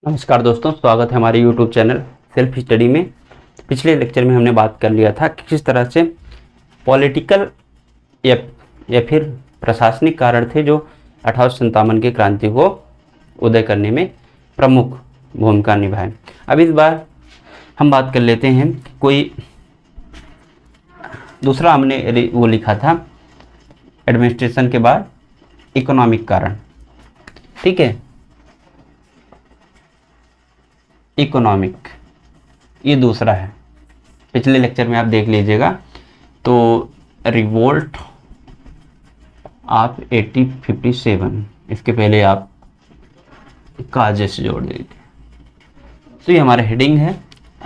नमस्कार दोस्तों, स्वागत है हमारे YouTube चैनल सेल्फ स्टडी में। पिछले लेक्चर में हमने बात कर लिया था कि किस तरह से पॉलिटिकल या फिर प्रशासनिक कारण थे जो 1857 की क्रांति को उदय करने में प्रमुख भूमिका निभाए। अब इस बार हम बात कर लेते हैं कोई दूसरा हमने वो लिखा था एडमिनिस्ट्रेशन के बाद इकोनॉमिक कारण। ठीक है, इकोनॉमिक ये दूसरा है। पिछले लेक्चर में आप देख लीजिएगा। तो रिवोल्ट ऑफ 1857, इसके पहले आप काजेस जोड़ दीजिए। तो ये हमारा हेडिंग है।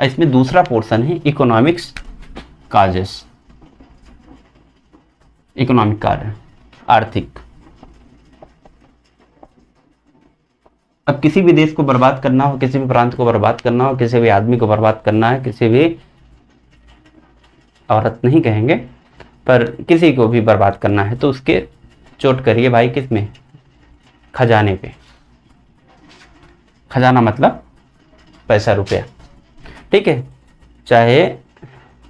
इसमें दूसरा पोर्शन है इकोनॉमिक्स काजेस, इकोनॉमिक कारण, आर्थिक। अब किसी भी देश को बर्बाद करना हो, किसी भी प्रांत को बर्बाद करना हो, किसी भी आदमी को बर्बाद करना है, किसी भी औरत नहीं कहेंगे पर किसी को भी बर्बाद करना है तो उसके चोट करिए भाई किस में? खजाने पे। खजाना मतलब पैसा रुपया। ठीक है, चाहे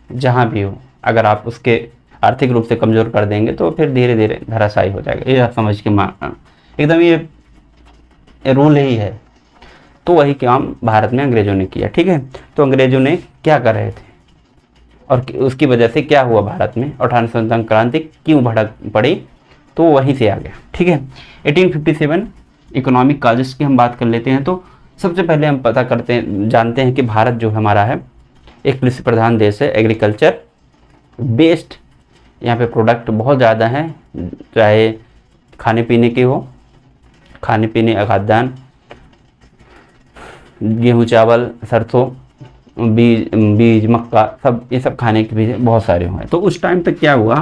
जहाँ भी हो, अगर आप उसके आर्थिक रूप से कमज़ोर कर देंगे तो फिर धीरे धीरे धराशायी हो जाएगा। ये समझ के एकदम ये रूल ही है। तो वही काम भारत में अंग्रेजों ने किया। ठीक है, तो अंग्रेजों ने क्या कर रहे थे और उसकी वजह से क्या हुआ भारत में, 1857 क्रांति क्यों भड़क पड़ी, तो वहीं से आ गया। ठीक है, 1857 इकोनॉमिक काजेस की हम बात कर लेते हैं। तो सबसे पहले हम पता करते हैं, जानते हैं कि भारत जो हमारा है एक कृषि प्रधान देश है, एग्रीकल्चर बेस्ड। यहाँ पे प्रोडक्ट बहुत ज़्यादा हैं, चाहे खाने पीने के हो, खाने पीने खाद्यान्न, गेहूँ चावल सरसों बीज मक्का, सब ये सब खाने के भी बहुत सारे हुए। तो उस टाइम पे क्या हुआ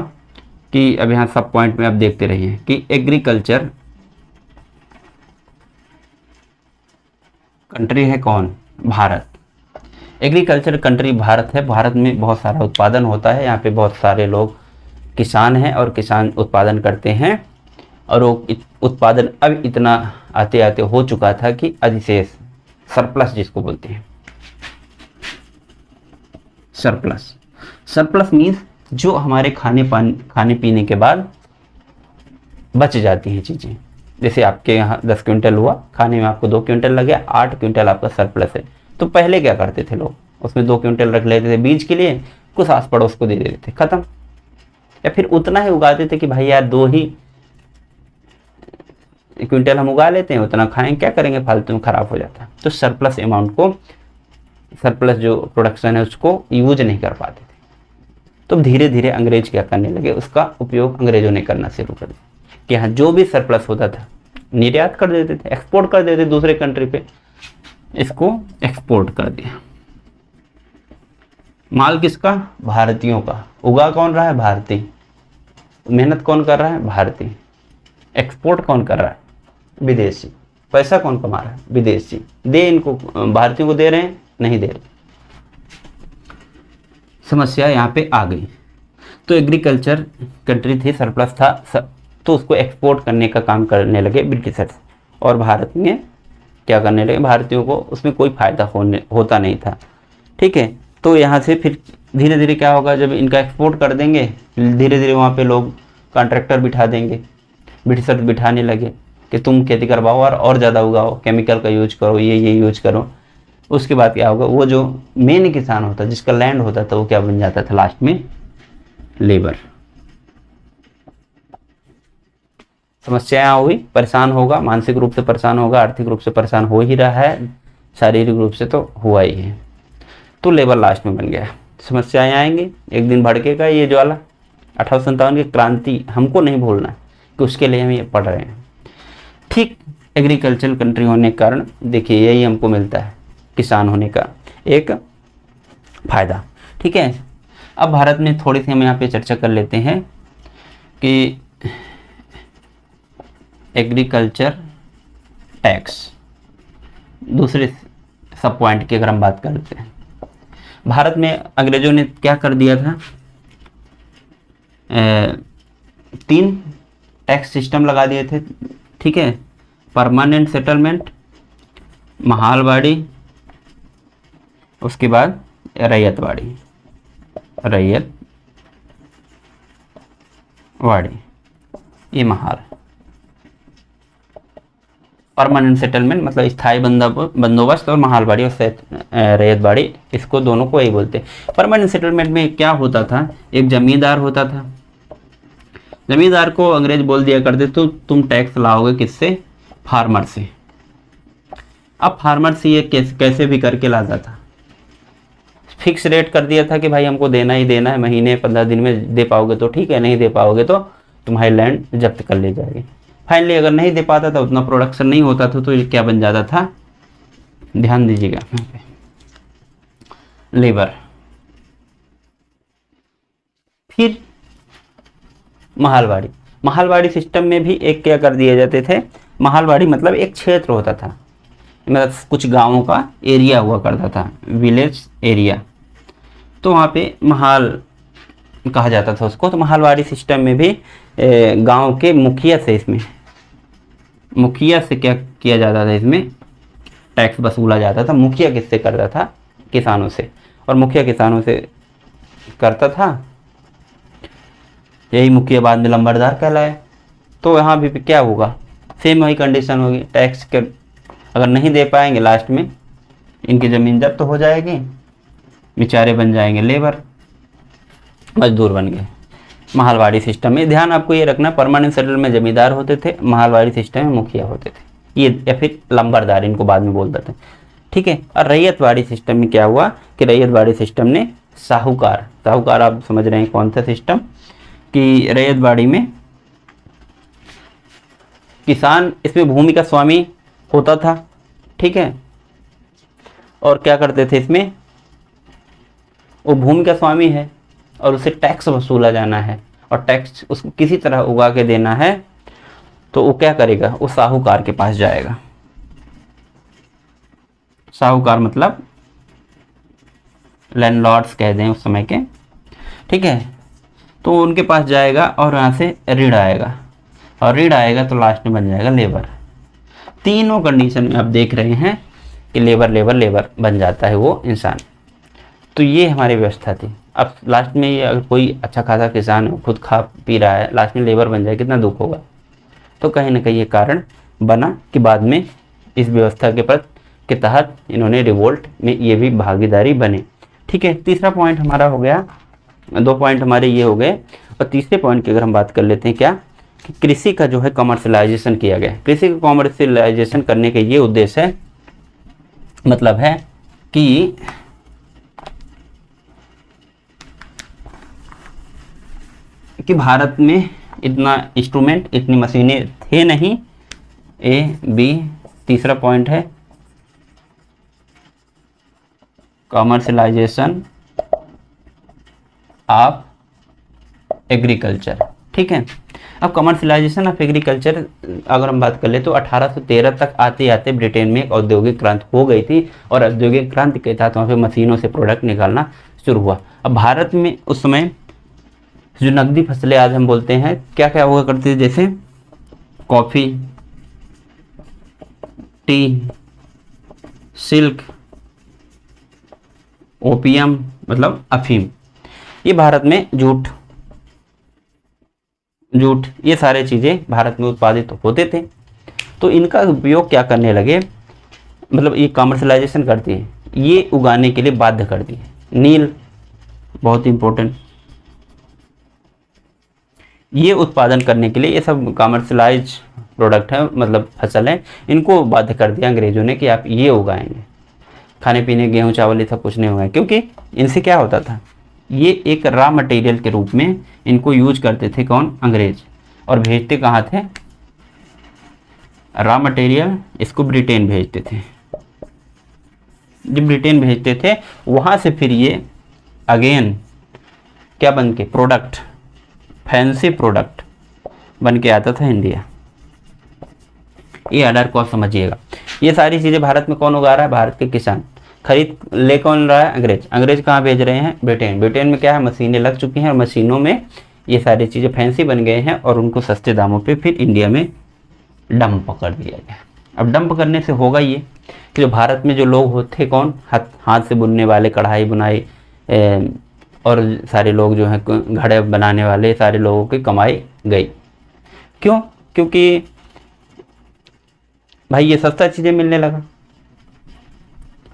कि अब यहाँ सब पॉइंट में आप देखते रहिए कि एग्रीकल्चर कंट्री है कौन? भारत। एग्रीकल्चर कंट्री भारत है। भारत में बहुत सारा उत्पादन होता है। यहाँ पे बहुत सारे लोग किसान हैं और किसान उत्पादन करते हैं और वो उत्पादन अब इतना आते आते हो चुका था कि अधिशेष, सरप्लस जिसको बोलते हैं, सरप्लस मीन्स जो हमारे खाने पीने के बाद बच जाती हैं चीज़ें। जैसे आपके यहाँ 10 क्विंटल हुआ, खाने में आपको 2 क्विंटल लगे, 8 क्विंटल आपका सरप्लस है। तो पहले क्या करते थे लोग, उसमें 2 क्विंटल रख लेते थे बीज के लिए, कुछ आस पड़ोस को दे देते थे, खत्म। या फिर उतना ही उगाते थे कि भाई यार 2 ही क्विंटल हम उगा लेते हैं, उतना खाएंगे, क्या करेंगे, फालतू में खराब हो जाता है। तो सरप्लस अमाउंट को, सरप्लस जो प्रोडक्शन है उसको यूज नहीं कर पाते थे। तो धीरे धीरे अंग्रेज क्या करने लगे, उसका उपयोग अंग्रेजों ने करना शुरू कर दिया कि हाँ जो भी सरप्लस होता था निर्यात कर देते थे, एक्सपोर्ट कर देते दूसरे कंट्री पे, इसको एक्सपोर्ट कर दिया। माल किसका? भारतीयों का। उगा कौन रहा है? भारतीय। मेहनत कौन कर रहा है? भारतीय। एक्सपोर्ट कौन कर रहा है? विदेशी। पैसा कौन कमा रहा है? विदेशी। दे इनको, भारतीयों को दे रहे हैं? नहीं दे रहे। समस्या यहाँ पे आ गई। तो एग्रीकल्चर कंट्री थी, सरप्लस था, तो उसको एक्सपोर्ट करने का काम करने लगे ब्रिटिशर्स, और भारत में क्या करने लगे, भारतीयों को उसमें कोई फायदा होता नहीं था। ठीक है, तो यहाँ से फिर धीरे धीरे क्या होगा, जब इनका एक्सपोर्ट कर देंगे धीरे धीरे वहाँ पे लोग कॉन्ट्रैक्टर बिठा देंगे, ब्रिटिशर्स बिठाने लगे कि तुम खेती करवाओ और ज़्यादा उगाओ, केमिकल का यूज करो, ये यूज करो। उसके बाद क्या होगा, वो जो मेन किसान होता, जिसका लैंड होता था, वो क्या बन जाता था लास्ट में? लेबर। समस्याएं हुई, परेशान होगा, मानसिक रूप से परेशान होगा, आर्थिक रूप से परेशान हो ही रहा है, शारीरिक रूप से तो हुआ ही है। तो लेबर लास्ट में बन गया। समस्याएं आएंगी, एक दिन भड़केगा ये ज्वाला। 1857 की क्रांति हमको नहीं भूलना है कि उसके लिए हम ये पढ़ रहे हैं। ठीक, एग्रीकल्चर कंट्री होने के कारण देखिए यही हमको मिलता है, किसान होने का एक फायदा। ठीक है, अब भारत में थोड़ी सी हम यहाँ पे चर्चा कर लेते हैं कि एग्रीकल्चर टैक्स, दूसरे सब पॉइंट की अगर हम बात करते हैं, भारत में अंग्रेजों ने क्या कर दिया था, 3 टैक्स सिस्टम लगा दिए थे। ठीक है, परमानेंट सेटलमेंट, महालवाड़ी, उसके बाद रैयतवाड़ी, रैयतवाड़ी, ये महाल। परमानेंट सेटलमेंट मतलब स्थायी बंदोबस्त, और महालवाड़ी और रैयतवाड़ी, इसको दोनों को यही बोलते हैं। परमानेंट सेटलमेंट में क्या होता था, एक जमींदार होता था, जमींदार को अंग्रेज बोल दिया करते तो तुम टैक्स लाओगे किससे, फार्मर से। अब फार्मर से ये कैसे भी करके लाता था, फिक्स रेट कर दिया था कि भाई हमको देना ही देना है, महीने 15 दिन में दे पाओगे तो ठीक है, नहीं दे पाओगे तो तुम्हारी लैंड जब्त कर ली जाएगी। फाइनली अगर नहीं दे पाता था, उतना प्रोडक्शन नहीं होता था, तो ये क्या बन जाता था, ध्यान दीजिएगा, लेबर। फिर महालवाड़ी, महालवाड़ी सिस्टम में भी एक क्या कर दिए जाते थे, महालवाड़ी मतलब एक क्षेत्र होता था, मतलब कुछ गांवों का एरिया हुआ करता था, विलेज एरिया, तो वहाँ पे महल कहा जाता था उसको। तो महालवाड़ी सिस्टम में भी गांव के मुखिया से, इसमें मुखिया से क्या किया जाता था, इसमें टैक्स वसूला जाता था। मुखिया किससे करता था, किसानों से, और मुखिया किसानों से करता था, यही मुखिया बाद में लंबरदार कहलाए। तो यहाँ भी क्या होगा, सेम वही कंडीशन होगी, टैक्स के अगर नहीं दे पाएंगे, लास्ट में इनकी ज़मीन जब्त हो जाएगी, बेचारे बन जाएंगे लेबर, मजदूर बन गए। महालवाड़ी सिस्टम में ध्यान आपको ये रखना, परमानेंट सेटल में जमींदार होते थे, महालवाड़ी सिस्टम में मुखिया होते थे, ये या फिर लंबरदार, इनको बाद में बोल देते हैं, ठीक है। और रैयतवाड़ी सिस्टम में क्या हुआ कि रैयतवाड़ी सिस्टम ने साहूकार, साहूकार आप समझ रहे हैं कौन सा सिस्टम, कि रैयतवाड़ी में किसान इसमें भूमि का स्वामी होता था, ठीक है, और क्या करते थे, इसमें वो भूमि का स्वामी है और उसे टैक्स वसूला जाना है, और टैक्स उसको किसी तरह उगा के देना है, तो वो क्या करेगा, वो साहूकार के पास जाएगा। साहूकार मतलब लैंडलॉर्ड्स कह दें उस समय के, ठीक है। तो उनके पास जाएगा और यहाँ से ऋण आएगा, और ऋण आएगा तो लास्ट में बन जाएगा लेबर। तीनों कंडीशन में आप देख रहे हैं कि लेबर लेबर लेबर बन जाता है वो इंसान। तो ये हमारी व्यवस्था थी। अब लास्ट में ये अगर कोई अच्छा खासा किसान खुद खा पी रहा है, लास्ट में लेबर बन जाए, कितना दुख होगा। तो कहीं ना कहीं ये कारण बना कि बाद में इस व्यवस्था के तहत इन्होंने रिवोल्ट में ये भी भागीदारी बने, ठीक है। तीसरा पॉइंट हमारा हो गया, 2 पॉइंट हमारे ये हो गए, और तीसरे पॉइंट की अगर हम बात कर लेते हैं, क्या कि कृषि का जो है कमर्शलाइजेशन किया गया। कृषि का कमर्शलाइजेशन करने का ये उद्देश्य है, मतलब है कि भारत में इतना इंस्ट्रूमेंट, इतनी मशीनें थे नहीं, ए बी। तीसरा पॉइंट है कमर्शलाइजेशन ऑफ एग्रीकल्चर, ठीक है। अब कमर्शलाइजेशन ऑफ एग्रीकल्चर अगर हम बात कर ले तो 1813 तक आते आते ब्रिटेन में एक औद्योगिक क्रांति हो गई थी, और औद्योगिक क्रांति के तहत वहाँ पे मशीनों से प्रोडक्ट निकालना शुरू हुआ। अब भारत में उस समय जो नकदी फसलें आज हम बोलते हैं, क्या क्या हुआ करती थी, जैसे कॉफ़ी, टी, सिल्क, ओपियम मतलब अफीम, ये भारत में जूट, ये सारे चीज़ें भारत में उत्पादित होते थे। तो इनका उपयोग क्या करने लगे, मतलब ये कमर्शलाइजेशन करती है, ये उगाने के लिए बाध्य करती है। नील बहुत इंपॉर्टेंट, ये उत्पादन करने के लिए, ये सब कमर्शलाइज प्रोडक्ट है, मतलब फसल है, इनको बाध्य कर दिया अंग्रेजों ने कि आप ये उगाएंगे। खाने पीने गेहूँ चावल ये सब कुछ नहीं उगाए, क्योंकि इनसे क्या होता था, ये एक रॉ मटेरियल के रूप में इनको यूज करते थे कौन, अंग्रेज, और भेजते कहाँ थे, रॉ मटेरियल इसको ब्रिटेन भेजते थे। जब ब्रिटेन भेजते थे वहाँ से फिर ये अगेन क्या बन के, प्रोडक्ट, फैंसी प्रोडक्ट बन के आता था इंडिया। ये अडर कॉस्ट समझिएगा। ये सारी चीज़ें भारत में कौन उगा रहा है, भारत के किसान। खरीद ले कौन रहा है, अंग्रेज। अंग्रेज कहाँ भेज रहे हैं, ब्रिटेन। ब्रिटेन में क्या है, मशीनें लग चुकी हैं, और मशीनों में ये सारी चीज़ें फैंसी बन गए हैं, और उनको सस्ते दामों पे फिर इंडिया में डंप कर दिया गया। अब डंप करने से होगा ये कि जो भारत में जो लोग होते कौन, हाथ से बुनने वाले, कढ़ाई बुनाई और सारे लोग जो हैं घड़े बनाने वाले, सारे लोगों की कमाई गई। क्यों? क्योंकि भाई ये सस्ता चीज़ें मिलने लगा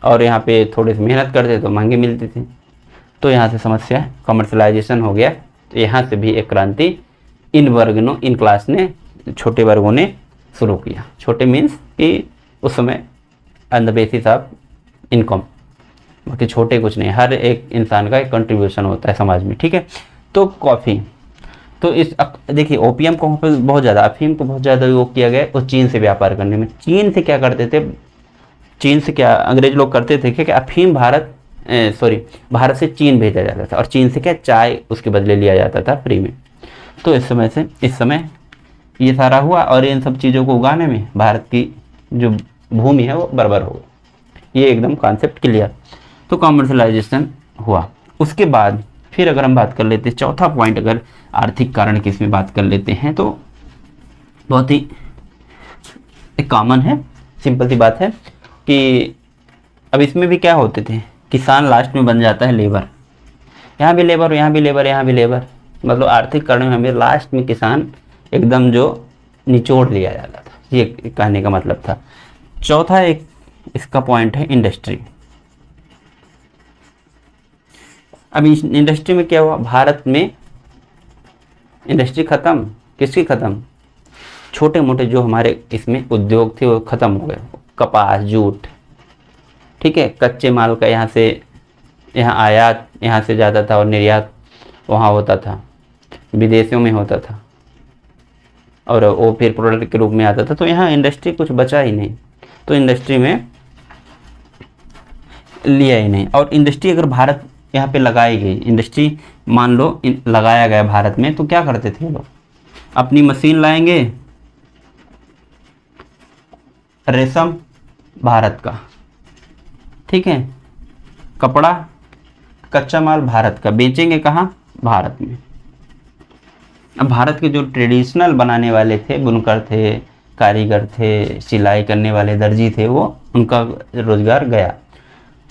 और यहाँ पे थोड़ी सी मेहनत करते तो महंगी मिलती थी। तो यहाँ से समस्या कमर्शलाइजेशन हो गया। तो यहाँ से भी एक क्रांति इन क्लास ने, छोटे वर्गों ने शुरू किया। छोटे मीन्स कि उस समय on the basis of income, बाकी छोटे कुछ नहीं, हर एक इंसान का एक कंट्रीब्यूशन होता है समाज में, ठीक है। तो कॉफ़ी, तो इस देखिए ओपियम को बहुत ज़्यादा, अफीम को बहुत ज़्यादा उपयोग किया गया वो चीन से व्यापार करने में। चीन से क्या करते थे, चीन से क्या अंग्रेज लोग करते थे कि अफीम भारत से चीन भेजा जाता था और चीन से क्या चाय उसके बदले लिया जाता था फ्री में। तो इस समय ये सारा हुआ और इन सब चीज़ों को उगाने में भारत की जो भूमि है वो बर्बाद हो गई। ये एकदम कॉन्सेप्ट क्लियर। तो कॉमर्शलाइजेशन हुआ। उसके बाद फिर अगर हम बात कर लेते हैं चौथा पॉइंट, अगर आर्थिक कारण की इसमें बात कर लेते हैं तो बहुत ही एक कॉमन है, सिंपल सी बात है कि अब इसमें भी क्या होते थे, किसान लास्ट में बन जाता है लेबर, यहाँ भी लेबर, यहाँ भी लेबर, यहाँ भी लेबर। मतलब आर्थिक कारण में हमें लास्ट में किसान एकदम जो निचोड़ लिया जाता था, ये कहने का मतलब था। चौथा एक इसका पॉइंट है इंडस्ट्री। अब इस इंडस्ट्री में क्या हुआ, भारत में इंडस्ट्री खत्म, किसकी खत्म, छोटे मोटे जो हमारे इसमें उद्योग थे वो खत्म हो गए। कपास, जूट, ठीक है, कच्चे माल का यहाँ आयात यहाँ से ज़्यादा था और निर्यात वहाँ होता था, विदेशों में होता था और वो फिर प्रोडक्ट के रूप में आता था। तो यहाँ इंडस्ट्री कुछ बचा ही नहीं, तो इंडस्ट्री में लिया ही नहीं। और इंडस्ट्री अगर भारत यहाँ पे लगाई गई, इंडस्ट्री मान लो लगाया गया भारत में, तो क्या करते थे लोग, अपनी मशीन लाएंगे, रेशम भारत का, ठीक है, कपड़ा कच्चा माल भारत का, बेचेंगे कहाँ, भारत में। अब भारत के जो ट्रेडिशनल बनाने वाले थे, बुनकर थे, कारीगर थे, सिलाई करने वाले दर्जी थे, वो उनका रोजगार गया।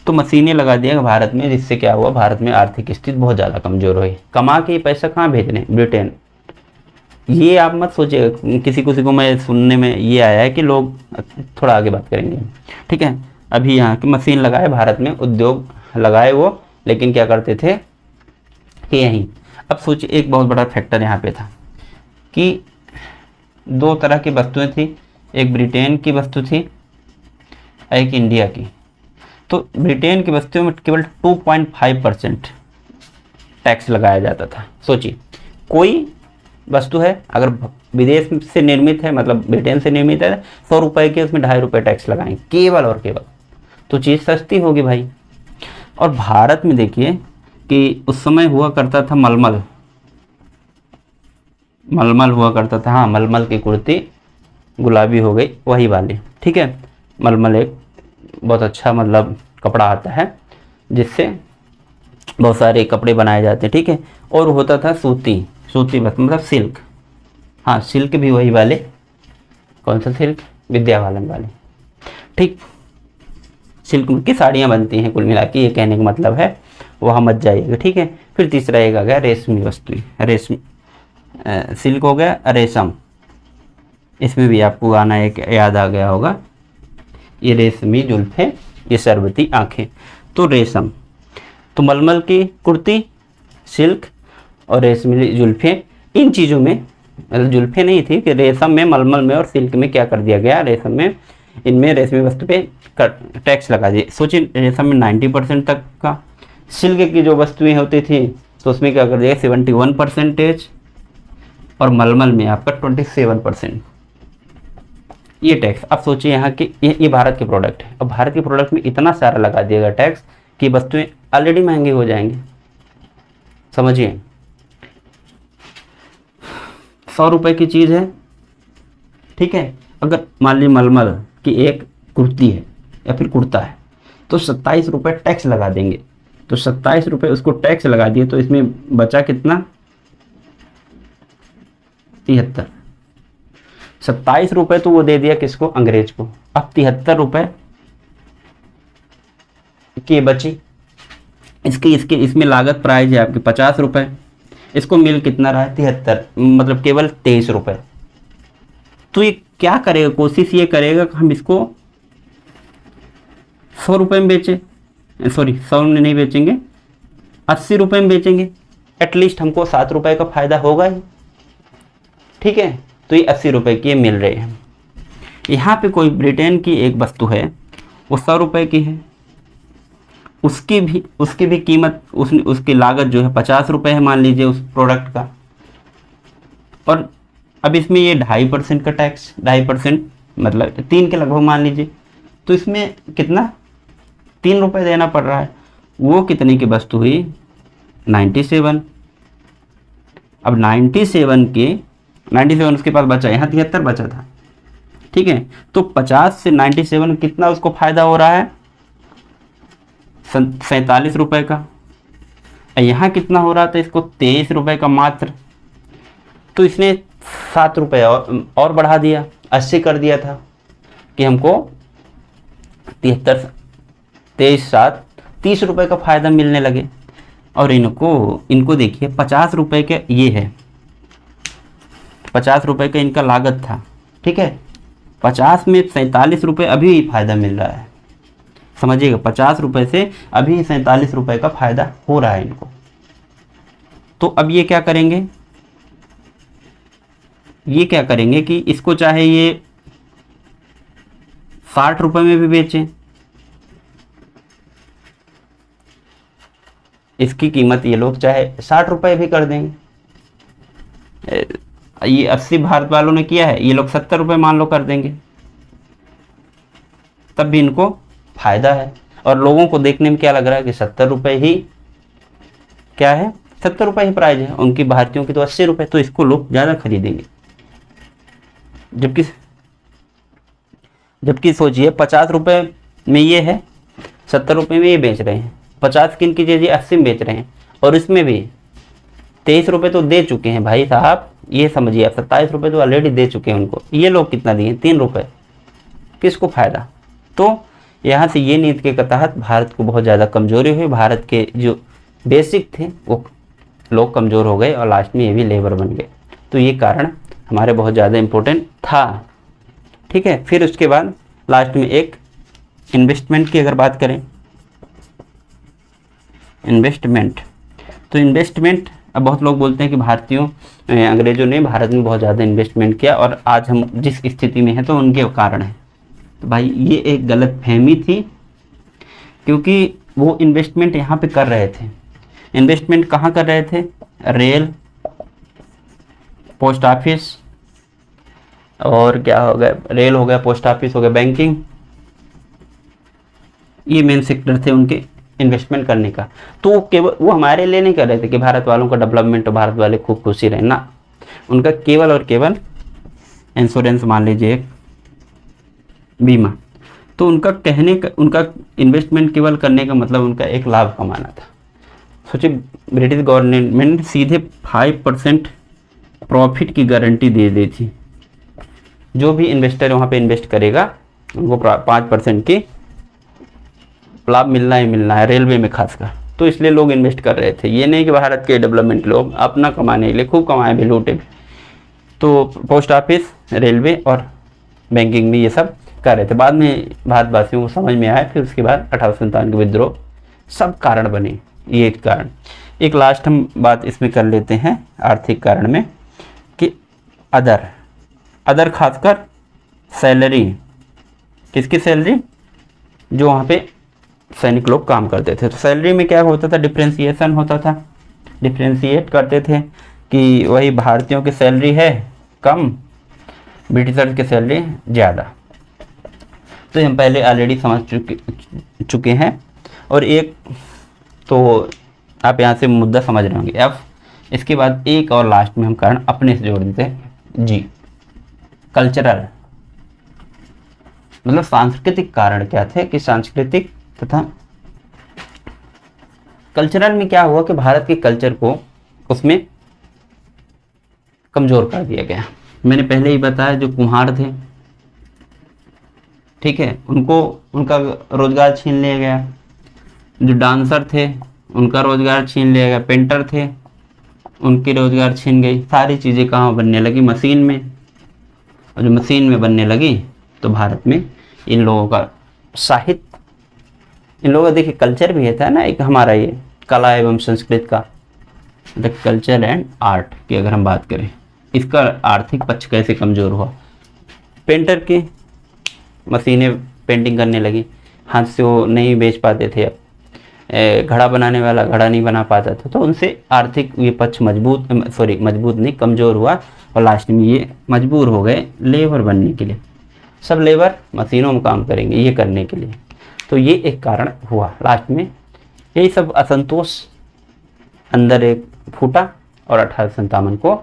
तो मशीनें लगा दिया भारत में, जिससे क्या हुआ, भारत में आर्थिक स्थिति बहुत ज़्यादा कमज़ोर हुई। कमा के पैसा कहाँ भेज रहे हैं, ब्रिटेन। ये आप मत सोचिए, किसी को मैं सुनने में ये आया है कि लोग, थोड़ा आगे बात करेंगे, ठीक है। अभी यहाँ की मशीन लगाए भारत में, उद्योग लगाए वो, लेकिन क्या करते थे कि यहीं, अब सोचिए एक बहुत बड़ा फैक्टर यहाँ पे था कि दो तरह की वस्तुएं थी, एक ब्रिटेन की वस्तु थी, एक इंडिया की। तो ब्रिटेन की वस्तुओं में केवल 2.5% टैक्स लगाया जाता था। सोचिए कोई वस्तु है अगर विदेश से निर्मित है, मतलब ब्रिटेन से निर्मित है, 100 रुपये के उसमें 2.5 रुपये टैक्स लगाएंगे केवल और केवल, तो चीज़ सस्ती होगी भाई। और भारत में देखिए कि उस समय हुआ करता था मलमल हुआ करता था, हाँ, मलमल की कुर्ती, गुलाबी हो गई वही वाली, ठीक है। मलमल एक बहुत अच्छा मतलब कपड़ा आता है जिससे बहुत सारे कपड़े बनाए जाते हैं, ठीक है। और होता था सूती मतलब सिल्क, हाँ, सिल्क भी वही वाले, कौन सा सिल्क, विद्यावालन वाले, ठीक। सिल्क की साड़ियाँ बनती हैं कुल मिला के, ये कहने का मतलब है, वहाँ मत जाइएगा, ठीक है। फिर तीसरा एक आ गया रेशमी वस्तु, रेशमी, सिल्क हो गया, रेशम, इसमें भी आपको गाना एक याद आ गया होगा, ये रेशमी जुल्फे, ये शरबती आँखें। तो रेशम, तो मलमल की कुर्ती, सिल्क और रेशमी जुल्फे, इन चीज़ों में, मतलब जुल्फे नहीं थी कि रेशम में, मलमल में और सिल्क में क्या कर दिया गया, रेशम में, इनमें रेशमी वस्तु पे टैक्स लगा दिए। सोचिए रेशम में 90% तक का, सिल्क की जो वस्तुएं होती थी तो उसमें क्या कर दिया 71% और मलमल में आपका 27% ये टैक्स। अब सोचिए यहाँ कि ये भारत के प्रोडक्ट है, अब भारत के प्रोडक्ट में इतना सारा लगा दिया गया टैक्स कि वस्तुएं ऑलरेडी महंगी हो जाएंगी। समझिए 100 रुपये की चीज़ है, ठीक है, अगर मान ली मलमल की एक कुर्ती है या फिर कुर्ता है तो 27 रुपये टैक्स लगा देंगे, तो 27 रुपये उसको टैक्स लगा दिए, तो इसमें बचा कितना, 73। 27 रुपये तो वो दे दिया किसको, अंग्रेज को। अब 73 रुपये कि ये बची, इसकी इसकी इसमें लागत प्राइस है आपकी 50 रुपये, इसको मिल कितना रहा है 73, मतलब केवल 23 रुपये। तो ये क्या करेगा, कोशिश ये करेगा कि हम इसको 100 रुपये में बेचें, सॉरी 100 में नहीं बेचेंगे, 80 रुपये में बेचेंगे, एटलीस्ट हमको 7 रुपये का फ़ायदा होगा ही। ठीक है, तो ये 80 रुपये की मिल रहे हैं। यहाँ पे कोई ब्रिटेन की एक वस्तु है, वो 100 रुपये की है, उसकी भी कीमत, उसकी लागत जो है 50 रुपये है मान लीजिए उस प्रोडक्ट का, और अब इसमें ये 2.5% का टैक्स, 2.5% मतलब 3 के लगभग मान लीजिए, तो इसमें कितना 3 रुपये देना पड़ रहा है। वो कितने की वस्तु हुई 97। अब 97 उसके पास बचा, यहाँ 73 बचा था। ठीक है, तो 50 से 97 कितना उसको फायदा हो रहा है 47 रुपये का। यहाँ कितना हो रहा था इसको 23 रुपये का मात्र, तो इसने 7 रुपये और बढ़ा दिया, 80 कर दिया था कि हमको 73 23 7 30 रुपये का फ़ायदा मिलने लगे। और इनको देखिए 50 रुपये के ये है, 50 रुपये का इनका लागत था। ठीक है, 50 में 47 रुपये अभी फ़ायदा मिल रहा है, समझिएगा 50 रुपये से अभी 47 रुपये का फ़ायदा हो रहा है इनको। तो अब ये क्या करेंगे, कि इसको चाहे ये 60 रुपये में भी बेचें, इसकी कीमत ये लोग चाहे 60 रुपये भी कर देंगे। ये 80 भारत वालों ने किया है, ये लोग 70 रुपये मान लो कर देंगे, तब भी इनको फायदा है। और लोगों को देखने में क्या लग रहा है कि 70 रुपये ही क्या है, 70 रुपये ही प्राइस है, उनकी भारतीयों की तो 80 रुपये, तो इसको लोग ज़्यादा खरीदेंगे। जबकि सोचिए 50 रुपये में ये है, 70 रुपये में ये बेच रहे हैं, 50 की इनकी चीज़ें 80 में बेच रहे हैं, और इसमें भी 23 रुपये तो दे चुके हैं भाई साहब, ये समझिए आप 27 रुपये तो ऑलरेडी दे चुके हैं उनको। ये लोग कितना दिए 3 रुपये, किसको फ़ायदा। तो यहाँ से ये नीति के तहत भारत को बहुत ज़्यादा कमजोरी हुई, भारत के जो बेसिक थे वो लोग कमज़ोर हो गए और लास्ट में ये भी लेबर बन गए। तो ये कारण हमारे बहुत ज़्यादा इम्पोर्टेंट था। ठीक है, फिर उसके बाद लास्ट में एक इन्वेस्टमेंट की अगर बात करें, इन्वेस्टमेंट, तो इन्वेस्टमेंट, अब बहुत लोग बोलते हैं कि भारतीयों अंग्रेज़ों ने भारत में बहुत ज़्यादा इन्वेस्टमेंट किया और आज हम जिस स्थिति में हैं तो उनके कारण है। तो भाई ये एक गलत फहमी थी, क्योंकि वो इन्वेस्टमेंट यहाँ पे कर रहे थे। इन्वेस्टमेंट कहाँ कर रहे थे, रेल, पोस्ट ऑफिस, और क्या हो गया, रेल हो गया, पोस्ट ऑफिस हो गया, बैंकिंग, ये मेन सेक्टर थे उनके इन्वेस्टमेंट करने का। तो केवल वो हमारे लिए नहीं कर रहे थे कि भारत वालों का डेवलपमेंट और भारत वाले खूब खुशी रहे ना, उनका केवल और केवल इंश्योरेंस मान लीजिए, बीमा। तो उनका कहने का, उनका इन्वेस्टमेंट केवल करने का मतलब उनका एक लाभ कमाना था। सोचिए ब्रिटिश गवर्नमेंट सीधे 5% प्रॉफिट की गारंटी दे दी थी, जो भी इन्वेस्टर वहाँ पे इन्वेस्ट करेगा उनको 5% की लाभ मिलना ही मिलना है, रेलवे में खासकर। तो इसलिए लोग इन्वेस्ट कर रहे थे, ये नहीं कि भारत के डेवलपमेंट, लोग अपना कमाने के लिए खूब कमाए भी, लूटे भी। तो पोस्ट ऑफिस, रेलवे और बैंकिंग में ये सब कर रहे थे। बाद में भारतवासियों को समझ में आया, फिर उसके बाद 1857 के विद्रोह सब कारण बने, ये एक कारण। एक लास्ट हम बात इसमें कर लेते हैं आर्थिक कारण में, कि अदर खासकर सैलरी, किसकी सैलरी, जो वहाँ पे सैनिक लोग काम करते थे। तो सैलरी में क्या होता था, डिफ्रेंशिएशन होता था, डिफ्रेंशिएट करते थे कि वही भारतीयों की सैलरी है कम, ब्रिटिशर्स की सैलरी ज़्यादा। तो हम पहले ऑलरेडी समझ चुके हैं। और एक तो आप यहाँ से मुद्दा समझ रहे होंगे। अब इसके बाद एक और लास्ट में हम कारण अपने से जोड़ देते हैं जी, कल्चरल, मतलब सांस्कृतिक कारण क्या थे, कि सांस्कृतिक तथा कल्चरल में क्या हुआ कि भारत के कल्चर को उसमें कमज़ोर कर दिया गया। मैंने पहले ही बताया, जो कुम्हार थे, ठीक है, उनको उनका रोजगार छीन लिया गया। जो डांसर थे उनका रोजगार छीन लिया गया, पेंटर थे उनकी रोजगार छीन गई। सारी चीज़ें कहाँ बनने लगी? मशीन में। और जो मशीन में बनने लगी तो भारत में इन लोगों का साहित्य, इन लोगों का देखिए कल्चर भी था ना एक हमारा, ये कला एवं संस्कृत का, द कल्चर एंड आर्ट की अगर हम बात करें, इसका आर्थिक पक्ष कैसे कमज़ोर हुआ? पेंटर की मशीनें पेंटिंग करने लगी, हाथ से वो नहीं बेच पाते थे। अब घड़ा बनाने वाला घड़ा नहीं बना पाता था, तो उनसे आर्थिक ये पक्ष मजबूत नहीं, कमज़ोर हुआ। और लास्ट में ये मजबूर हो गए लेबर बनने के लिए। सब लेबर मशीनों में काम करेंगे ये करने के लिए, तो ये एक कारण हुआ। लास्ट में यही सब असंतोष अंदर एक फूटा और 1857 को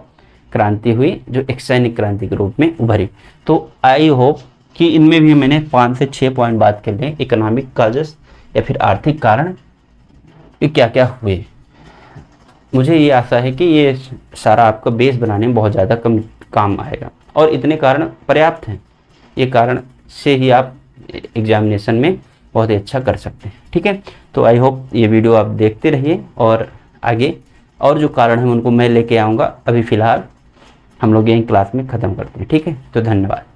क्रांति हुई, जो एक सैनिक क्रांति के रूप में उभरी। तो आई होप कि इनमें भी मैंने 5 से 6 पॉइंट बात कर लें, इकोनॉमिक काजेस या फिर आर्थिक कारण ये क्या क्या हुए। मुझे ये आशा है कि ये सारा आपका बेस बनाने में बहुत ज़्यादा काम आएगा, और इतने कारण पर्याप्त हैं। ये कारण से ही आप एग्जामिनेशन में बहुत ही अच्छा कर सकते हैं। ठीक है, तो आई होप ये वीडियो आप देखते रहिए, और आगे और जो कारण हैं उनको मैं लेके आऊँगा। अभी फ़िलहाल हम लोग यहीं क्लास में ख़त्म करते हैं। ठीक है, तो धन्यवाद।